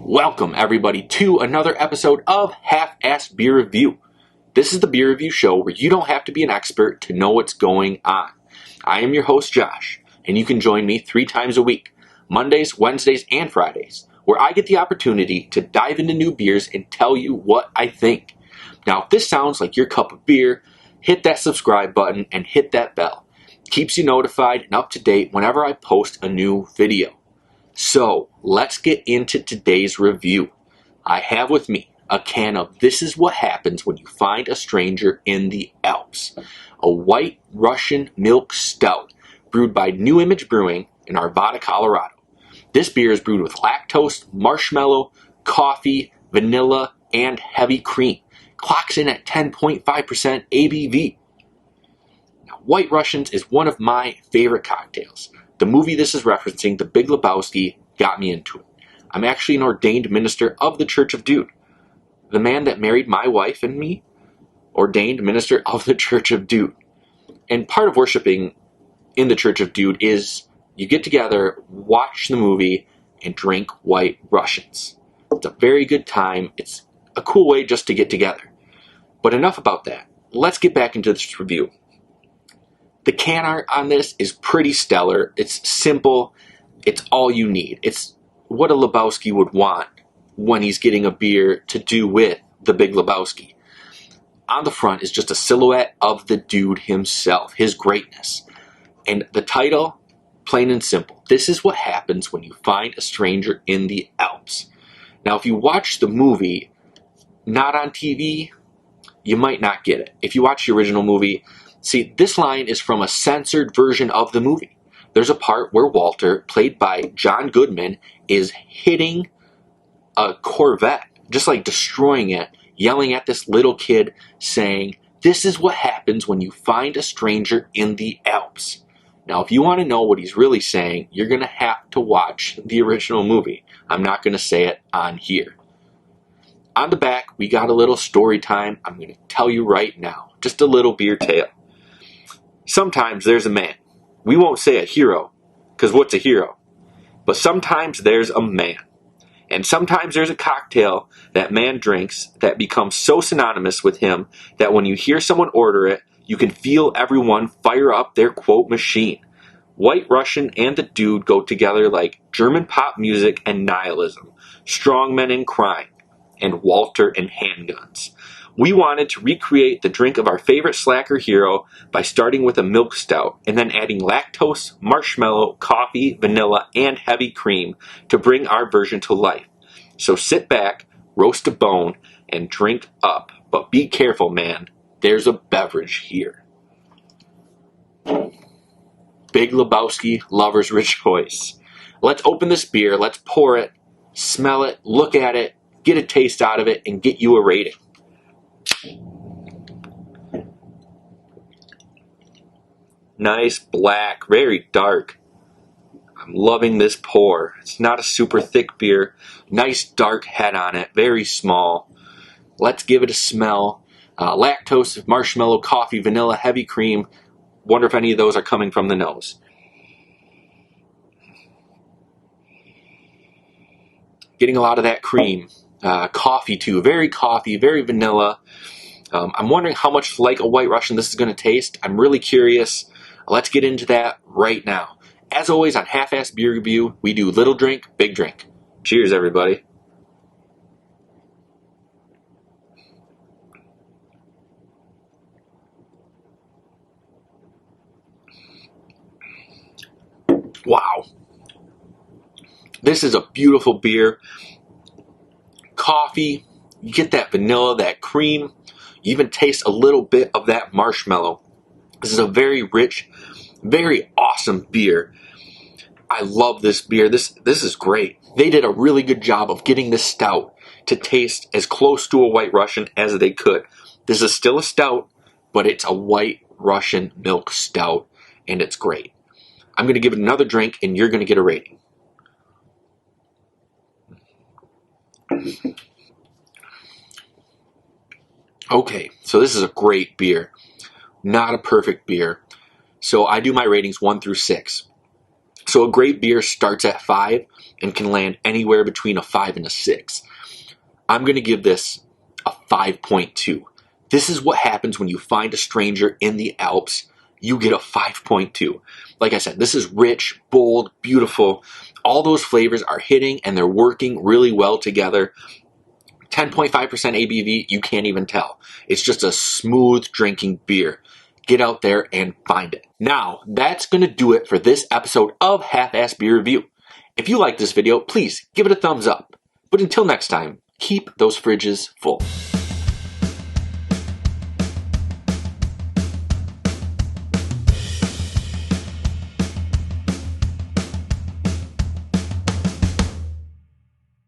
Welcome, everybody, to another episode of Half-Assed Beer Review. This is the beer review show where you don't have to be an expert to know what's going on. I am your host, Josh, and you can join me 3 times a week, Mondays, Wednesdays, and Fridays, where I get the opportunity to dive into new beers and tell you what I think. Now, if this sounds like your cup of beer, hit that subscribe button and hit that bell. It keeps you notified and up to date whenever I post a new video. So, let's get into today's review. I have with me a can of This Is What Happens When You Find a Stranger in the Alps, a white Russian milk stout brewed by New Image Brewing in Arvada, Colorado. This beer is brewed with lactose, marshmallow, coffee, vanilla, and heavy cream. Clocks in at 10.5% ABV. Now, White Russians is one of my favorite cocktails. The movie this is referencing, The Big Lebowski, got me into it. I'm actually an ordained minister of the Church of Dude. The man that married my wife and me, ordained minister of the Church of Dude. And part of worshiping in the Church of Dude is you get together, watch the movie, and drink White Russians. It's a very good time. It's a cool way just to get together. But enough about that. Let's get back into this review. The can art on this is pretty stellar. It's simple. It's all you need. It's what a Lebowski would want when he's getting a beer to do with the Big Lebowski. On the front is just a silhouette of the dude himself, his greatness. And the title, plain and simple. This is what happens when you find a stranger in the Alps. Now, if you watch the movie, not on TV, you might not get it. If you watch the original movie, see, this line is from a censored version of the movie. There's a part where Walter, played by John Goodman, is hitting a Corvette, just like destroying it, yelling at this little kid, saying, "This is what happens when you find a stranger in the Alps." Now, if you want to know what he's really saying, you're going to have to watch the original movie. I'm not going to say it on here. On the back, we got a little story time. I'm going to tell you right now, just a little beer tale. Sometimes there's a man. We won't say a hero, because what's a hero? But sometimes there's a man. And sometimes there's a cocktail that man drinks that becomes so synonymous with him that when you hear someone order it, you can feel everyone fire up their quote machine. White Russian and the dude go together like German pop music and nihilism, strong men in crime, and Walter and handguns. We wanted to recreate the drink of our favorite slacker hero by starting with a milk stout and then adding lactose, marshmallow, coffee, vanilla, and heavy cream to bring our version to life. So sit back, roast a bone, and drink up. But be careful, man. There's a beverage here. Big Lebowski, lovers rejoice. Let's open this beer, let's pour it, smell it, look at it, get a taste out of it, and get you a rating. Nice black, very dark. I'm loving this pour. It's not a super thick beer. Nice dark head on it, very small. Let's give it a smell. Lactose, marshmallow, coffee, vanilla, heavy cream. Wonder if any of those are coming from the nose. Getting a lot of that cream. Coffee too, very coffee, very vanilla. I'm wondering how much like a White Russian this is going to taste. I'm really curious. Let's get into that right now. As always on Half-Assed Beer Review, we do little drink, big drink. Cheers, everybody. Wow. This is a beautiful beer. Coffee, you get that vanilla, that cream. You even taste a little bit of that marshmallow. This is a very rich, very awesome beer. I love this beer. This is great. They did a really good job of getting this stout to taste as close to a White Russian as they could. This is still a stout, but it's a White Russian milk stout, and it's great. I'm going to give it another drink, and you're going to get a rating. Okay, so this is a great beer. Not a perfect beer. So I do my ratings 1 through 6. So a great beer starts at 5 and can land anywhere between a 5 and a 6. I'm going to give this a 5.2. This is what happens when you find a stranger in the Alps. You get a 5.2. Like I said, this is rich, bold, beautiful. All those flavors are hitting and they're working really well together. 10.5% ABV, you can't even tell. It's just a smooth drinking beer. Get out there and find it. Now, that's going to do it for this episode of Half-Ass Beer Review. If you like this video, please give it a thumbs up. But until next time, keep those fridges full.